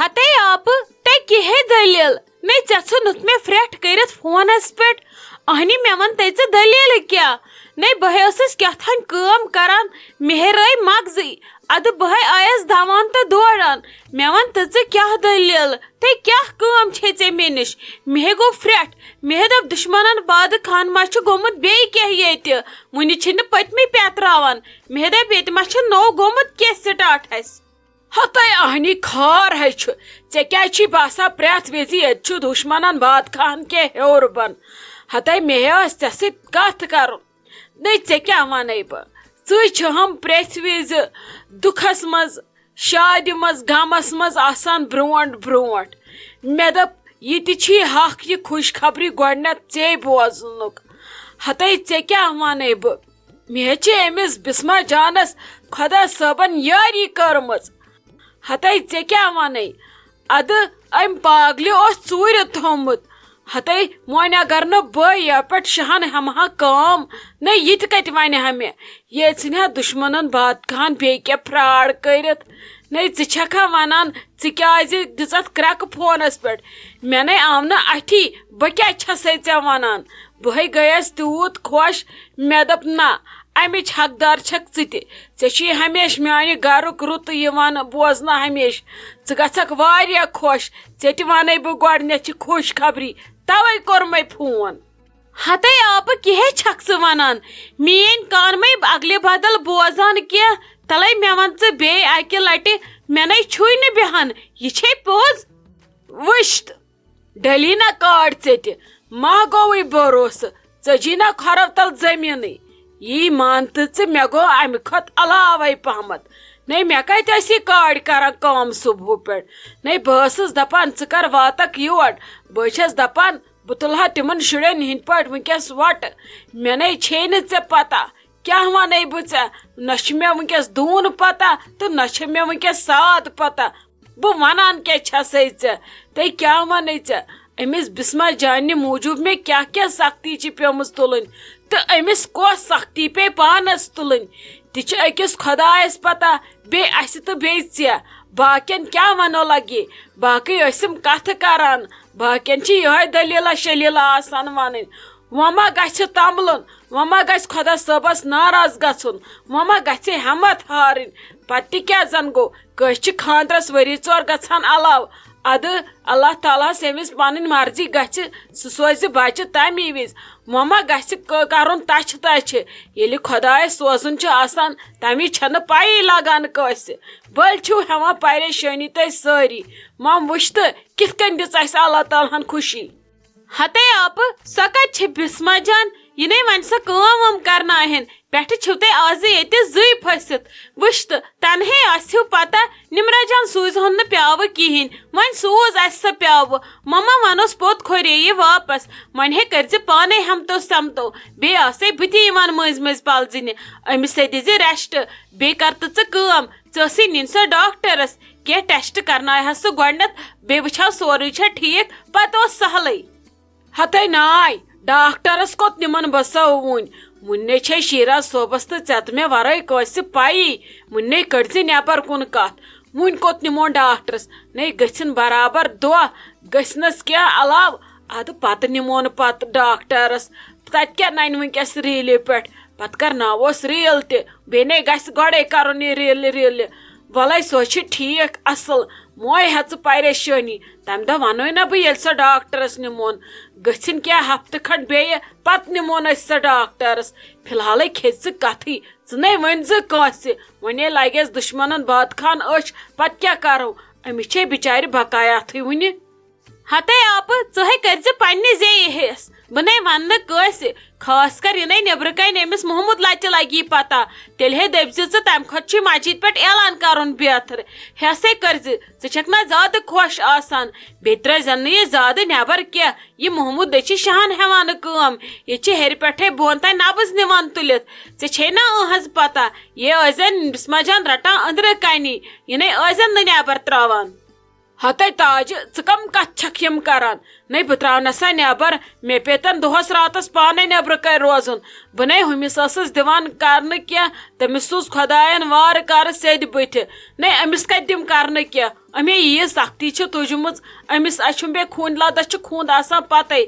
ہتے آپ تے کہے دلیل نے ژھنت میں فریٹ کرت فونس پہ اہنی مے ون تے دلیل کیا نے بہس کیاتھان کام کران مہرائی مغزی اد بہ آیس دوان تو دوڑان مے ون تے کیا دلیل تے کیا کام چھے ژے مے نش مے گو فریٹ مے دپ دشمنن باد خان ما چھ گومت بے کیا یت ونی چھن پتمی پیتراوان مے دپ یت ما چھ نو گومت کی سٹارٹ ہس ہتے اہنی کھار ہے ژے کیا چھی باسا پریت وزی یت چھ دشمنن باد خان کے ہیور بن ہتے مے اس ژے سۭتۍ کتھ کرُن نے ژے کیا ونے بہ ژٕ چھہم پریت وز دکھس مز شادِ مز غمس مز آسان برونٹ برونٹ مے دپ یہ تہ چھی حق یہ خوشخبری گۄڈنیتھ ژے بوزنُک ہتے ژے کیا ونے بہ مے چھ امس بسما جانس خدا صٲبن یاری کٔرمٕژ ہتے ژے کیا ونے اد ام پاگلہِ اوس ژوٗرِ تھومُت ہتے وۄنۍ اگر نہٕ بہٕ یپٹ شہن ہمہا کٲم نہ یہ تہِ کتہِ ونہِ ہا مےٚ یہ ژھٕنہِ دشمنن باد خان بیٚیہِ کینٛہہ فراڈ کٔرِتھ نے ژٕ چھکھا ونان ژٕ کیازِ دِژتھ کرٛکہٕ فونس پٮ۪ٹھ مےٚ نے آو نہٕ اَتھی بہٕ کیٛاہ چھسے ژےٚ ونان بہے گٔیس تیوٗت خۄش مےٚ دوٚپ نہ امِچ حقدار چھکھ ژٕ تہِ ژےٚ چھُے ہمیشہِ میانہِ گرُک رُت یِوان بوزنہٕ ہمیشہِ ژٕ گژھکھ واریاہ خۄش ژےٚ تہِ ونے بہٕ گۄڈنیتھ یہِ خوش خبری توے کوٚر مے فون ہتے آپ کہے چھکھ ژٕ ونان میٲنۍ کانمے اگلہِ بدل بوزان کینٛہہ تلے مے ون ژٕ بیٚیہِ اکہِ لٹہِ مےٚ نے چھُے نہٕ بیہان یہِ چھے پوٚز وٕچھ ڈلی نہ کاڈ ژےٚ تہِ ما گوٚوٕے بھروسہٕ ژٔجی نہ کھۄرو تل زٔمیٖنٕے یی مان تہٕ ژٕ مےٚ گوٚو امہِ کھۄتہٕ علاوے پہمتھ نے مےٚ کتہِ ٲس یہِ کاڈ کران کٲم صبحو پٮ۪ٹھ نے بہٕ ٲسٕس دپان ژٕ کر واتکھ یور بہٕ چھس دپان بہٕ تُلہا تِمن شُرٮ۪ن ہٕنٛدۍ پٲٹھۍ ونکیٚس وۄٹہٕ مےٚ نے چھے نہٕ ژےٚ پتہ کیٛاہ ونے بہٕ ژےٚ نہ چھُ مےٚ ونکیٚس دوٗن پتہ تہٕ نہ چھِ مےٚ ونکیٚس ساد پتہ بہٕ ونان کیٛاہ چھسے ژےٚ تے کیٛاہ ونے ژےٚ أمِس بسما جانہِ موٗجوٗب مےٚ کیٛاہ کیٛاہ سختی چھِ پیٚمٕژ تُلٕنۍ تہٕ أمِس کۄس سختی پے پانس تُلٕنۍ تہِ چھِ أکِس خۄدایس پتہ بیٚیہِ اسہِ تہٕ بیٚیہِ ژےٚ باقین کیٛاہ ونو لگہِ باقٕے ٲسِم کتھٕ کران باقین چھِ یِہوے دلیٖلا شلیٖلا آسان ونٕنۍ وۄنۍ ما گژھِ تمبلُن وۄنۍ ما گژھِ خۄدا صٲبس ناراض گژھُن وۄنۍ ما گژھِ ہمت ہارٕنۍ پتہٕ تہِ کیٛاہ زن گوٚو کٲنٛسہِ چھِ خانٛدرس ؤری ژور گژھان علاوٕ ادٕ اللہ تعالیٰ ہس ییٚمِس پنٕنۍ مرضی گژھِ سُہ سوزِ بچہِ تمی وِزِ وۄنۍ ما گژھِ کرُن تچھِ تچھِ ییٚلہِ خۄدایس سوزُن چھُ آسان تمہِ چھنہٕ پیی لگان کٲنٛسہِ بٔلۍ چھِو ہٮ۪وان پریشٲنی تُہۍ سٲری وۄنۍ وٕچھ تہٕ کِتھ کٔنۍ دِژ اسہِ اللہ تعالیٰ ہن خوشی ہتے آپ سۄ کتہِ چھِ بسما جان یہ نے ون سۄ کٲم وٲم کرناہن پٮ۪ٹھٕ چھِو تُہۍ آزٕ ییٚتہِ زٕے پھٔسِتھ وٕچھ تہٕ تنہے آسِو پتہ نمرا جان سوٗزہون نہٕ پیٛاوٕ کہیٖنۍ وۄنۍ سوٗز اسہِ سۄ پیٛاوٕ مما ونوس پوٚت کھورے یہِ واپس وۄنۍ ہے کٔرزِ پانے ہمتو سمتو بیٚیہِ آسے بہٕ تہِ یِوان مٔنٛزۍ مٔنٛزۍ پلزِنہِ أمِس ہے دِزِ ریسٹ بیٚیہِ کر تہٕ ژٕ کٲم ژٕ ٲسٕے نِنۍ سۄ ڈاکٹرس کینٛہہ ٹیسٹ کرنایہس سُہ گۄڈنیتھ بیٚیہِ وٕچھو سورُے چھا ٹھیٖک پتہٕ اوس سہلٕے ہتے ناے ڈاکٹرس کوٚت نِمن بہٕ سۄ وُنہِ چھے شیراز صٲبس تہٕ ژےٚ تہٕ مےٚ ورٲے کٲنٛسہِ پیی وُنہِ کٔڑزِ نیبر کُن کتھ وُنہِ کوٚت نِمون ڈاکٹرس نے گٔژھِنۍ برابر دۄہ گٔژھنس کینٛہہ علاوٕ ادٕ پتہٕ نِمون پتہٕ ڈاکٹرس تتہِ کیٛاہ ننہِ ونکیٚس ریٖلہِ پٮ۪ٹھ پتہٕ کرناووس ریٖل تہِ بیٚیہِ نے گژھِ گۄڈے کرُن یہِ ریٖلہِ وَلے سۄ چھِ ٹھیٖک اصل موے ہٮ۪ژٕ پریشٲنی تمہِ دۄہ ونوے نہ بہٕ ییٚلہِ سۄ ڈاکٹرس نِمون گٔژھِنۍ کینٛہہ ہفتہٕ کھنڈ بیٚیہِ پتہٕ نِمون أسۍ سۄ ڈاکٹرس فلحالے کھیٚژِ ژٕ کتھٕے ژٕ نے ؤنۍ زِ کٲنٛسہِ وۄنۍ لگیس دشمنن باد خان أچھ پتہٕ کیٛاہ کرو أمِس چھے بچارِ بقایاتھٕے وُنہِ ہتے آپ ژٕ کٔرزِ پننہِ زیٚیہِ ہٮ۪س بہٕ نے ون نہٕ کٲنٛسہِ خاص کر یہِ نے نیبرٕ کنہِ أمِس محمود لچہِ لگی پتہ تیٚلہِ ہے دٔپزِ ژٕ تمہِ کھۄتہٕ چھُے مسجد پٮ۪ٹھ اعلان کرُن بہتر ہٮ۪سے کٔرزِ ژٕ چھکھ نہ زیادٕ خۄش آسان بیٚیہِ ترٲزن نہٕ یہِ زیادٕ نیبر کینٛہہ یہِ محمود چھِ شہن ہٮ۪وان کٲم ییٚتہِ چھِ ہیٚرِ پٮ۪ٹھے بۄن تانۍ نبض نِوان تُلِتھ ژےٚ چھے نہ أہنٛز پتہ یہِ ٲسۍزٮ۪ن بسما جان رٹان أنٛدرٕ کَنی یہِ نے ٲسۍزٮ۪ن نہٕ نیبر تراوان ہتے تاج ثم کت چھک یم کران نئی بہ تراو نسا نیبر مے پیتن دہس راتس پانے نیبر کر روزن بہ نئی ہمس ٲسٕس دِوان کرنہٕ کینٛہہ تٔمِس سوٗز خۄدایَن وارٕ کارٕ سیٚدِ بٕتھِ نئی أمِس کتہِ دِم کرنہٕ کینٛہہ أمے ییٖژ سختی چھِ تُجمٕژ أمِس اچھُم بیٚیہِ خوٗنہِ لدس چھُ خوٗن آسان پتے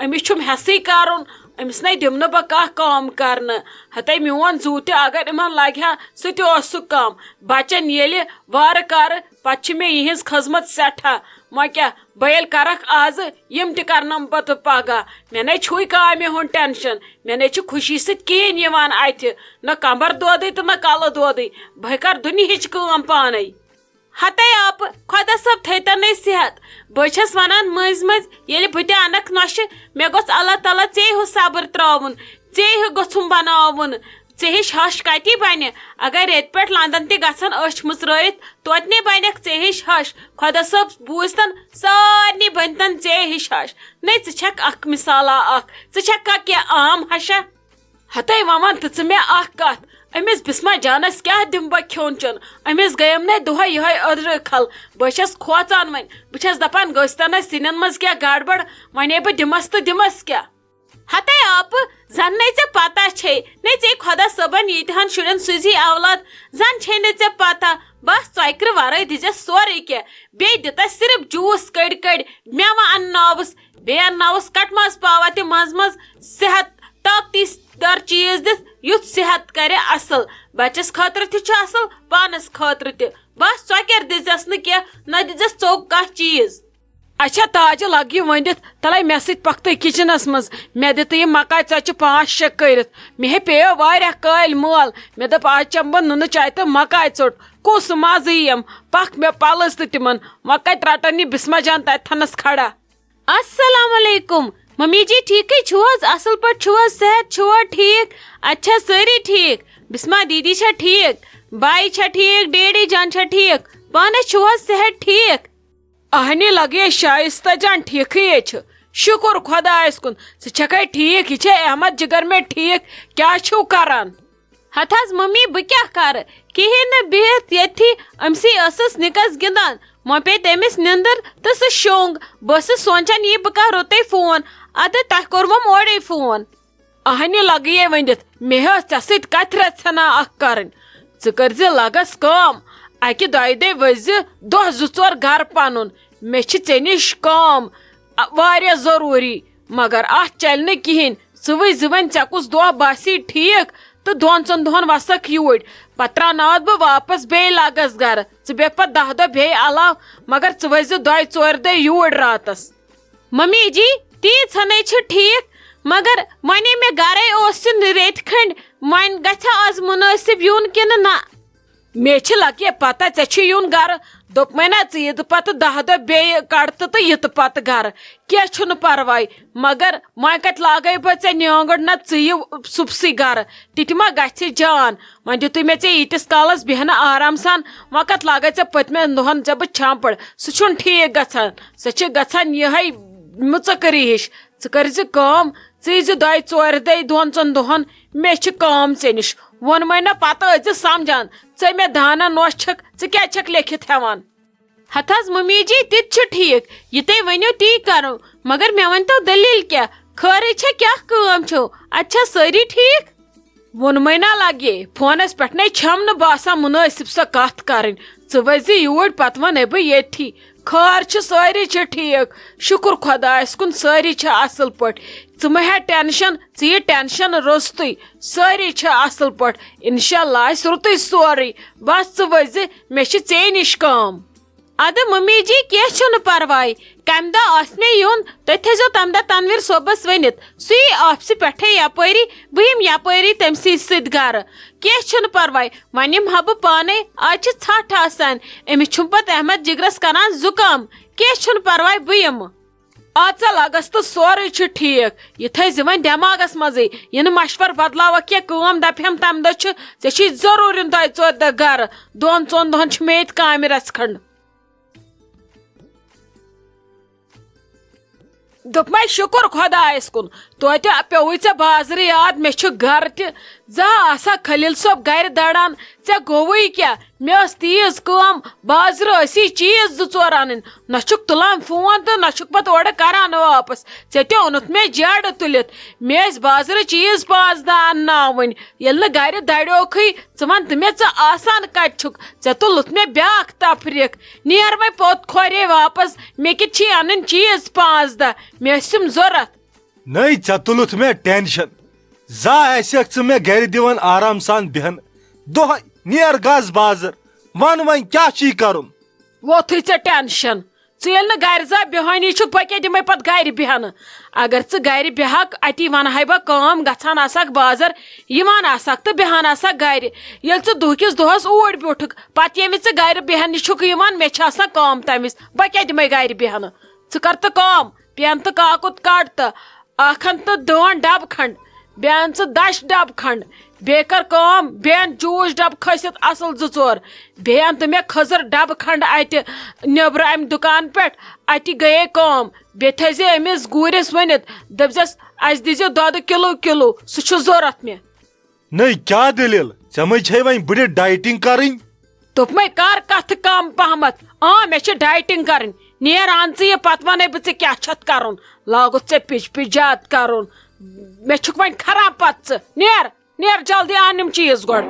أمِس چھُم ہٮ۪سٕے کرُن أمِس نَے دِم نہٕ بہٕ کانٛہہ کٲم کرنہٕ ہتے میون زوٗ تہِ اگر یِمن لگہِ ہا سُہ تہِ اوس سُہ کم بچن ییٚلہِ وارٕ کارٕ پتہٕ چھِ مےٚ یِہنٛز خٔزمت سٮ۪ٹھاہ وۄنۍ کیٛاہ بہٕ ییٚلہِ کرکھ آزٕ یِم تہِ کرنم پتہٕ پگاہ مےٚ نَے چھُے کامہِ ہُنٛد ٹٮ۪نشن مےٚ نَے چھُ خوشی سۭتۍ کِہیٖنۍ یِوان اتھِ نہ کمبر دودٕے تہٕ نہ کلہٕ دودٕے بہٕ کرٕ دُنہِچ کٲم پانے ہتے آپہٕ خۄدا صٲب تھٲیتن صحت بہٕ چھس ونان مٔنٛزۍ مٔنٛزۍ ییٚلہِ بہٕ تہِ انکھ نۄشہِ مےٚ گوٚژھ اللہ تعالیٰ ژے ہیوٗ صبر تراوُن ژے ہیوٗ گوٚژھُم بناوُن ژے ہِش ہش کتی بنہِ اگر ییٚتہِ پٮ۪ٹھ لندن تہِ گژھن أچھ مٕژرٲیِتھ توتہِ نے بنکھ ژے ہِش ہش خۄدا صٲب بوٗزتن سارنٕے بنتن ژے ہِش ہش نَے ژٕ چھکھ اکھ مثالا اکھ ژٕ چھکھا کینٛہہ عام ہشا ہتے وۄنۍ ون تہٕ ژٕ مےٚ اکھ کتھ أمِس بسما جانس کیٛاہ دِمہٕ بہٕ کھیوٚن چیوٚن أمِس گٔیم نَے دۄہے یِہوے أدرٕ کھل بہٕ چھس کھوژان وۄنۍ بہٕ چھس دپان گٔژھتن سِنٮ۪ن منٛز کیٛاہ گڑبڑ وۄنۍ بہٕ دِمس تہٕ دِمس کیٛاہ ہتے آپہٕ زن نَے ژےٚ پتہ چھے نَے ژے خۄدا صٲبن ییٖتہن شُرٮ۪ن سوٗزی اولاد زن چھے نہٕ ژےٚ پتہ بس ژۄکرٕ ورٲے دِژٮ۪س سورُے کینٛہہ بیٚیہِ دِتس صرف جوٗس کٔڑۍ کٔڑۍ مٮ۪وٕ انناوُس بیٚیہِ انناوُس کٹہٕ ماز پاوا تہِ منٛزٕ منٛزٕ صحت طاقتی دار چیٖز دِتھ یُتھ صحت کرِ اصل بچس خٲطرٕ تہِ چھُ اصل پانس خٲطرٕ تہِ بس ژۄکر دِژٮ۪س نہٕ کینٛہہ نہ دِژٮ۪س ژوٚک کانٛہہ چیٖز اچھا تاجہِ لگ یہِ ؤنِتھ تلے مےٚ سۭتۍ پکتٕے کچنس منٛز مےٚ دِتہٕ یِم مکاے ژۄچہِ 5-6 کٔرِتھ مےٚ پیٚیو واریاہ کٲلۍ مٲل مےٚ دوٚپ آز چٮ۪مہٕ بہٕ نُنہٕ چاے تہٕ مکاے ژوٚٹ کُس مزٕ یِیم پکھ مےٚ پلٕز تہٕ تِمن وۄنۍ کتہِ رٹن یہِ بسما جان تتھنس کھڑا السلام علیکم ممی جی ٹھیکٕے چھِو حظ اصل پٲٹھۍ چھِو حظ صحت چھِوا ٹھیٖک اچھا سٲری ٹھیٖک بسما دیدی چھا ٹھیٖک بائی چھا ٹھیٖک ڈیڈی جان چھا ٹھیٖک پانس چھِو حظ صحت ٹھیٖک اہنہِ لگے شائستہ جان ٹھیکھٕے چھِ شُکر خۄدایس کُن ژٕ چھکھے ٹھیٖک یہِ چھے احمد جگر مےٚ ٹھیٖک کیٛاہ چھِو کران ہتھ حظ ممی بہٕ کیٛاہ کرٕ کہیٖنۍ نہٕ بِہِتھ ییٚتھی أمسٕے ٲسٕس نِکس گِنٛدان وۄنۍ پیٚیہِ تٔمِس نِندٕر تہٕ سُہ شوٚنگ بہٕ ٲسٕس سونچان یی بہٕ کرو تۄہہِ فون ادٕ تۄہہِ کوٚروُم اورے فون اہنہِ لگیے ؤنِتھ مےٚ ٲس ژےٚ سۭتۍ کتھِ رژھ ژھٕنا اکھ کرٕنۍ ژٕ کٔرزِ لگس کٲم اکہِ دۄیہِ دۄہہِ ؤسزِ دۄہ 2-4 گرٕ پنُن مےٚ چھِ ژےٚ نِش کٲم واریاہ ضروٗری مگر اتھ چلہِ نہٕ کہیٖنۍ ژٕ وٕچھزِ وۄنۍ ژےٚ کُس دۄہ باسی ٹھیٖک تہٕ 2-3 دۄہن وسکھ یوٗرۍ پتہٕ تراوناوتھ بہٕ واپس بیٚیہِ لگس گرٕ ژٕ بیٚہہ پتہٕ 10 دۄہ بیٚیہِ علاوٕ مگر ژٕ ؤسزِ 2-4 دۄہ یوٗرۍ راتس ممی جی تیٖژ ہنٕے چھِ ٹھیٖک مگر وۄنۍ مےٚ گرے اوسُن ریٚتۍ کھنٛڈ وۄنۍ گژھِ آز مُنٲسِب یُن کِنہٕ نہ مےٚ چھِ لگے پتہ ژےٚ چھُ یُن گرٕ دوٚپمے نا ژٕ یِتہٕ پتہٕ 10 دۄہ بیٚیہِ کڑتہٕ تہٕ یِتہٕ پتہٕ گرٕ کینٛہہ چھُنہٕ پرواے مگر وۄنۍ کتہِ لاگے بہٕ ژےٚ نیٲنگٕڑ نہ ژٕ یہِ صُبسٕے گرٕ تِتہِ ما گژھِ جان وۄنۍ دِتُے مےٚ ژےٚ ییٖتِس کالس بیٚہنہٕ آرام سان وۄنۍ کتھ لاگے ژےٚ پٔتمٮ۪ن دۄہن ژےٚ بہٕ چھامپڑ سُہ چھُنہٕ ٹھیٖک گژھان سۄ چھِ گژھان یِہے مٕژٕکری ہِش ژٕ کٔرزِ کٲم ژٕ ییٖزِ 2-4 دۄہہِ 2-3 دۄہن مےٚ چھِ کٲم ژےٚ نِش ووٚنمے نہ پتہٕ ٲسزِ سمجان ژٕ مےٚ دانہ نوش چھکھ ژٕ کیٛازِ چھکھ لیکھِتھ ہٮ۪وان ہتھ حظ ممی جی تِتہِ چھُ ٹھیٖک یہِ تُہۍ ؤنِو تی کرو مگر مےٚ ؤنۍتو دٔلیٖل کیٛاہ خٲرٕے چھا کیٛاہ کٲم چھو اتہِ چھا سٲری ٹھیٖک ووٚنمے نا لگے فونس پٮ۪ٹھ نَے چھم نہٕ باسان مُنٲسِب سۄ کتھ کرٕنۍ ژٕ ؤسزِ یوٗرۍ پتہٕ ونے بہٕ ییٚتھی خٲر چھِ سٲری چھِ ٹھیٖک شُکر خۄدایس کُن سٲری چھِ اصل پٲٹھۍ ژٕ مہ ہےٚ ٹینشن ژٕ یہِ ٹینشن روٚستُے سٲری چھِ اصل پٲٹھۍ انشاءاللہ آسہِ رُتُے سورُے بس ژٕ ؤسزِ مےٚ چھِ ژے نِش کٲم ادٕ ممی جی کینٛہہ چھُنہٕ پرواے کمہِ دۄہ آسہِ مےٚ یُن تُہۍ تھٲیزیو تمہِ دۄہ تنویٖر صٲبس ؤنِتھ سُہ یی آفسہٕ پٮ۪ٹھے یپٲری بہٕ یِمہٕ یپٲری تٔمسٕے سۭتۍ گرٕ کینٛہہ چھُنہٕ پرواے وۄنۍ یِمہٕ ہا بہٕ پانے آز چھِ ژھٹھ آسان أمِس چھُم پتہٕ احمد جگرس کران زُکام کینٛہہ چھُنہٕ پرواے بہٕ یِمہٕ اژا لگس تہٕ سورُے چھُ ٹھیٖک یہِ تھٲیزِ وۄنۍ دٮ۪ماغس منٛزٕے یہِ نہٕ مشور بدلاوکھ کینٛہہ کٲم دپہم تمہِ دۄہ چھُ ژےٚ چھُے ضروٗر یُن 2-4 دۄہ گرٕ 2-3 دۄہن چھُ مےٚ ییٚتہِ کامہِ رژھِ کھنڈ دوٚپمے شُکر خۄدایس کُن توتہِ پیوٚوُے ژےٚ بازرٕ یاد مےٚ چھُ گرٕ تہِ زا آسا خلیل صٲب گھر دڑان ژے گوٚوٕے کیٛاہ مےٚ ٲس تیٖژ کٲم بازرٕ ٲسی چیٖز 2-4 اَنٕنۍ نہ چھُکھ تُلان فون تہٕ نہ چھُکھ پتہٕ اورٕ کران واپس ژےٚ تہِ اوٚنُتھ مےٚ جیرٕ تُلِتھ مےٚ ٲسۍ بازرٕ چیٖز 5-10 اَنناوٕنۍ ییٚلہِ نہٕ گھرِ دریوکھٕے ژٕ وَن تہٕ مےٚ ژٕ آسان کتہِ چھُکھ ژےٚ تُلُتھ مےٚ بیٛاکھ تفریٖق نیر وۄنۍ پوٚت کھورے واپس مےٚ کِتھ چھی اَنٕنۍ چیٖز 5-10 مےٚ ٲسۍ یِم ضوٚرتھ نٔے ژےٚ تُلُتھ مےٚ ٹینشن زا آسیکھ ژٕ مےٚ گرِ دِوان آرام سان بیہن دۄہے نیر گژھ بازر ون وۄنۍ کیٛاہ چھی کرُن ووتھٕے ژےٚ ٹینشن ژٕ ییٚلہِ نہٕ گھرِ زا بیہٲنی چھُکھ بہٕ کیٛاہ دِمے پتہٕ گھرِ بیہنہٕ اگر ژٕ گھرِ بیہکھ اتی ونہاے بہٕ کٲم گژھان آسکھ بازر یِوان آسکھ تہٕ بیہان آسکھ گھرِ ییٚلہِ ژٕ دُہکِس دۄہس اوٗرۍ بیوٗٹھکھ پتہٕ ییٚمہِ ژٕ گھرِ بیہنہِ چھُکھ یِوان مےٚ چھِ آسان کٲم تمہِ وِزِ بہٕ کیٛاہ دِمے گھرِ بیہنہٕ ژٕ کر تہٕ کٲم پٮ۪ن تہٕ کاکُد کڑ تہٕ 1 تہٕ 2 ڈبہٕ کھنڈ بیٚیہِ اَن ژٕ دَچھِ ڈبہٕ کھنڈ بیٚیہِ کر کٲم بیٚیہِ اَن جوٗس ڈبہٕ کھٔسِتھ اصل 2-4 بیٚیہِ اَن تہٕ مےٚ کھٔزٕر ڈبہٕ کھنڈ اَتہِ نیٚبرٕ امہِ دُکان پٮ۪ٹھ اَتہِ گٔیے کٲم بیٚیہِ تھٲیزِ أمِس گوٗرِس ؤنِتھ دٔپزٮ۪س اَسہِ دیٖزِ دۄدٕ کِلوٗ سُہ چھُ ضوٚرتھ مےٚ نٔے کیٛاہ دٔلیٖل ژےٚ مٔے چھے وۄنۍ بٕڈِ ڈایٹِنگ کرٕنۍ دوٚپمَے کر کتھٕ کم پہمتھ مےٚ چھِ ڈایٹِنگ کرٕنۍ نیر اَن ژٕ یہِ پتہٕ وَنَے بہٕ ژےٚ کیٛاہ چھَتھ کرُن لاگُتھ ژےٚ پِچ زیادٕ کرُن مےٚ چھُکھ وۄنۍ خراب پتہٕ ژٕ نیر جلدی اَن یِم چیٖز گۄڈٕ